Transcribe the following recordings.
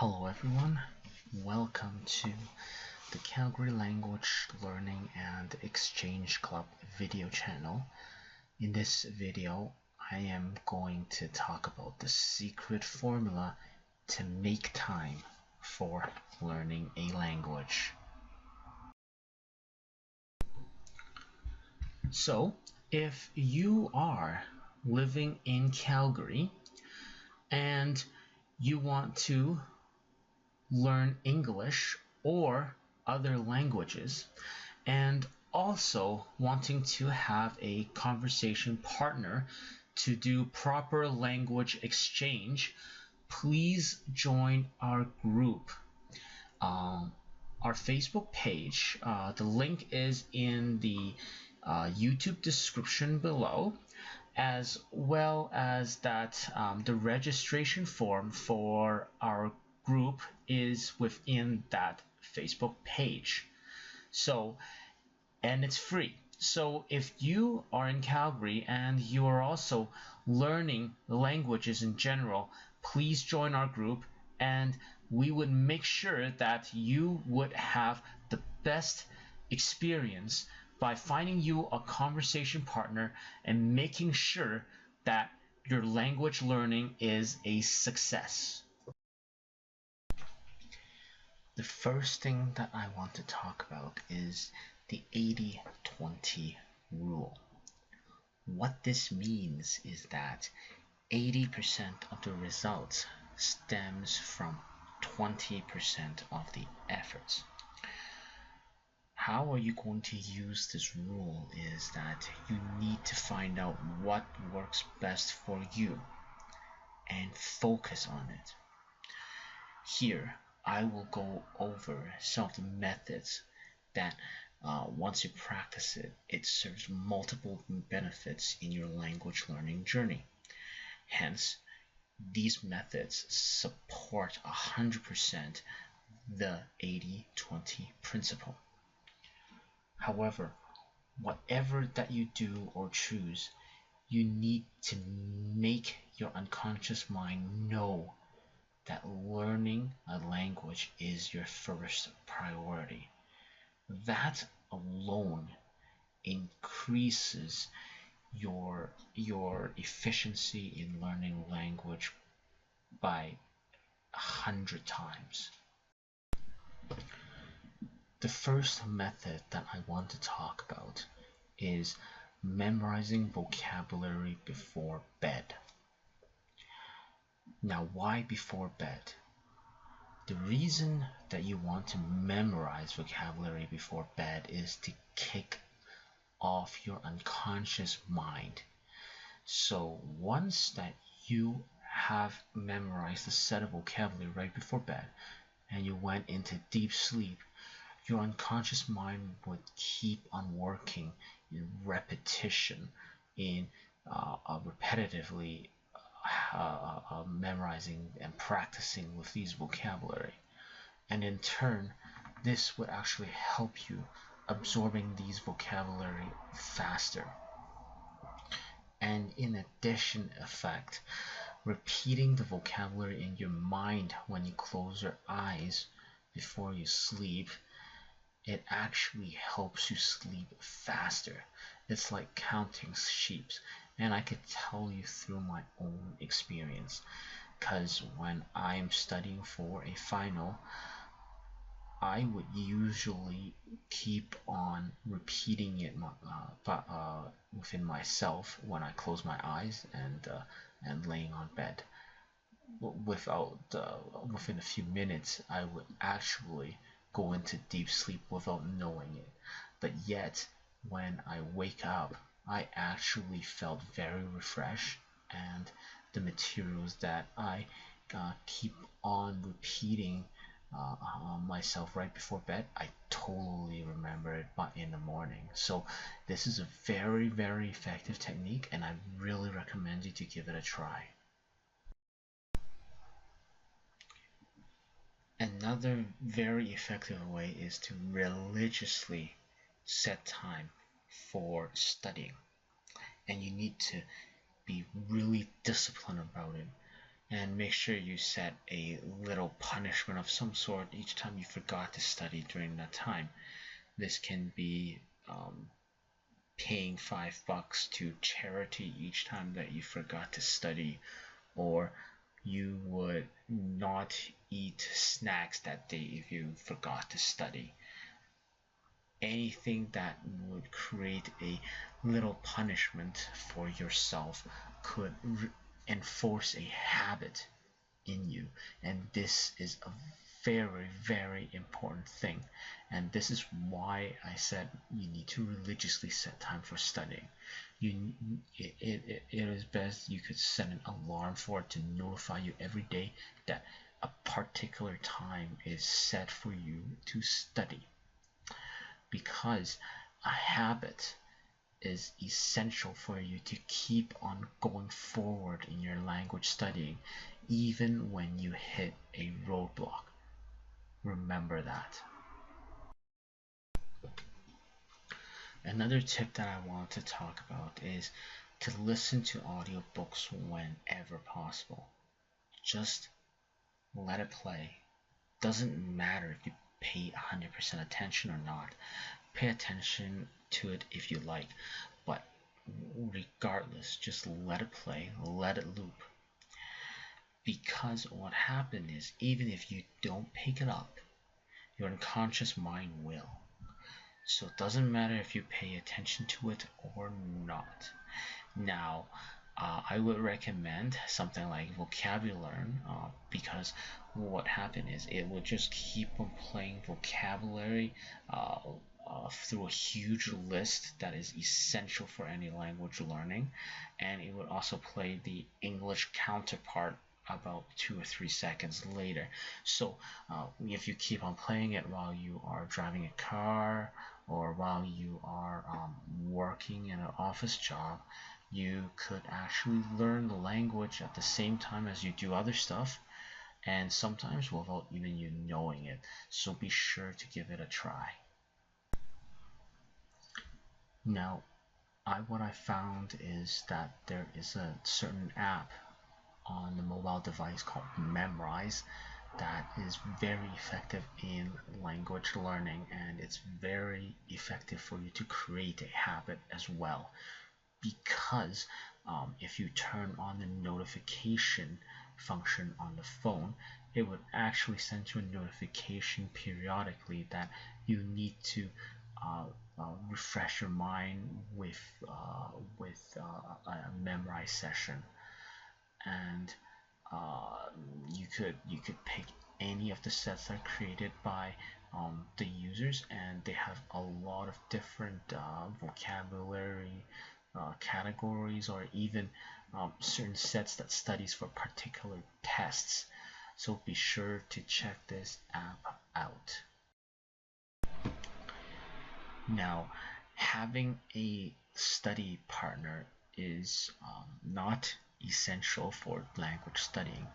Hello everyone, welcome to the Calgary Language Learning and Exchange Club video channel. In this video, I am going to talk about the secret formula to make time for learning a language. So, if you are living in Calgary and you want to learn English or other languages, and also wanting to have a conversation partner to do proper language exchange, please join our group. Our Facebook page, the link is in the YouTube description below, as well as that the registration form for our group is within that Facebook page. And it's free. So if you are in Calgary and you are also learning languages in general, please join our group, and we would make sure that you would have the best experience by finding you a conversation partner and making sure that your language learning is a success. The first thing that I want to talk about is the 80-20 rule. What this means is that 80% of the results stems from 20% of the efforts. How are you going to use this rule is that you need to find out what works best for you and focus on it. Here, I will go over some of the methods that once you practice it, it serves multiple benefits in your language learning journey. Hence, these methods support 100% the 80-20 principle. However, whatever that you do or choose, you need to make your unconscious mind know that learning a language is your first priority. That alone increases your efficiency in learning language by 100 times. The first method that I want to talk about is memorizing vocabulary before bed. Now, why before bed? The reason that you want to memorize vocabulary before bed is to kick off your unconscious mind. So once that you have memorized a set of vocabulary right before bed and you went into deep sleep, your unconscious mind would keep on working in repetition, in repetitively memorizing and practicing with these vocabulary. And in turn, this would actually help you absorbing these vocabulary faster. And in addition effect, repeating the vocabulary in your mind when you close your eyes before you sleep, it actually helps you sleep faster. It's like counting sheep, and I could tell you through my own experience, because when I'm studying for a final, I would usually keep on repeating it within myself when I close my eyes and laying on bed. Within a few minutes, I would actually go into deep sleep without knowing it. But yet, when I wake up, I actually felt very refreshed, and the materials that I keep on repeating myself right before bed, I totally remember it in the morning. So this is a very, very effective technique, and I really recommend you to give it a try. Another very effective way is to religiously set time for studying, and you need to be really disciplined about it. And make sure you set a little punishment of some sort each time you forgot to study during that time. This can be paying $5 to charity each time that you forgot to study, or you would not eat snacks that day if you forgot to study. Anything that would create a little punishment for yourself could enforce a habit in you, and this is a very, very important thing. And this is why I said you need to religiously set time for studying. It is best you could set an alarm for it to notify you every day that a particular time is set for you to study, because a habit is essential for you to keep on going forward in your language studying, even when you hit a roadblock. Remember that. Another tip that I want to talk about is to listen to audiobooks whenever possible. Just let it play. Doesn't matter if you pay 100% attention or not. Pay attention to it if you like, but regardless, just let it play, let it loop. Because what happens is, even if you don't pick it up, your unconscious mind will. So it doesn't matter if you pay attention to it or not. Now, I would recommend something like vocabulary, because what happened is it will just keep on playing vocabulary through a huge list that is essential for any language learning, and it would also play the English counterpart about 2 or 3 seconds later. So if you keep on playing it while you are driving a car or while you are working in an office job, you could actually learn the language at the same time as you do other stuff, and sometimes without even you knowing it. So be sure to give it a try. Now, what I found is that there is a certain app on the mobile device called MEMRISE that is very effective in language learning, and it's very effective for you to create a habit as well, because if you turn on the notification function on the phone, it would actually send you a notification periodically that you need to refresh your mind with a memorize session. And you could pick any of the sets that are created by the users, and they have a lot of different vocabulary categories, or even certain sets that studies for particular tests. So be sure to check this app out. Now, having a study partner is not essential for language studying,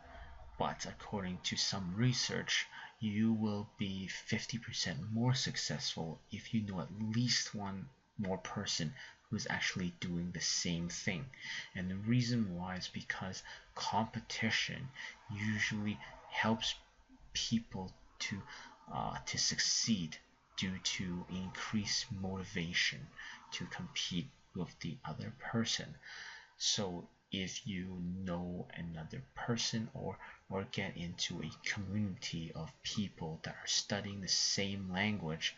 but according to some research, you will be 50% more successful if you know at least one more person who's actually doing the same thing. And the reason why is because competition usually helps people to succeed due to increased motivation to compete with the other person. So if you know another person, or get into a community of people that are studying the same language,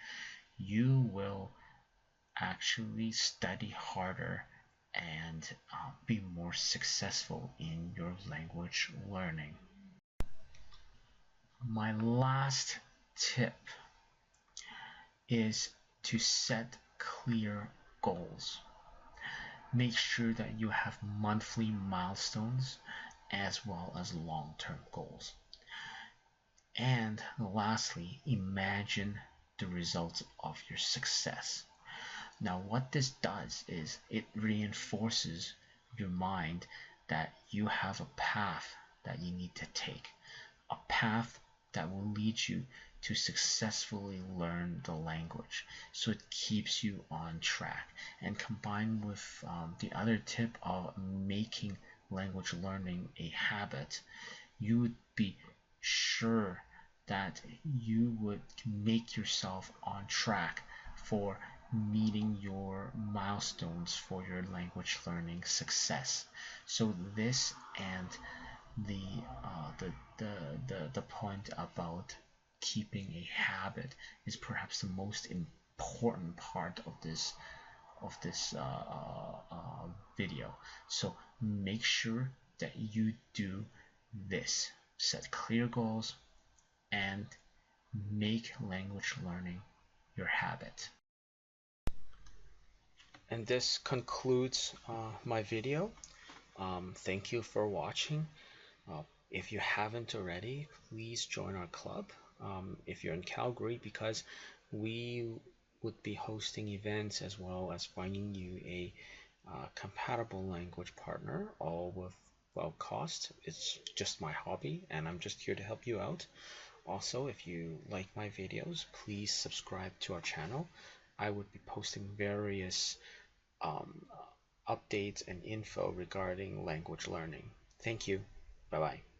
you will actually study harder and be more successful in your language learning. My last tip is to set clear goals. Make sure that you have monthly milestones as well as long-term goals. And lastly, imagine the results of your success. Now, what this does is it reinforces your mind that you have a path that you need to take, a path that will lead you to successfully learn the language. So it keeps you on track. And combined with the other tip of making language learning a habit, you would be sure that you would make yourself on track for meeting your milestones for your language learning success. So this and the the point about keeping a habit is perhaps the most important part of this video. So make sure that you do this: set clear goals and make language learning your habit. And this concludes my video. Thank you for watching. If you haven't already, please join our club if you're in Calgary, because we would be hosting events as well as finding you a compatible language partner, all with low cost. It's just my hobby and I'm just here to help you out. Also, if you like my videos, please subscribe to our channel. I would be posting various um, updates and info regarding language learning. Thank you. Bye bye.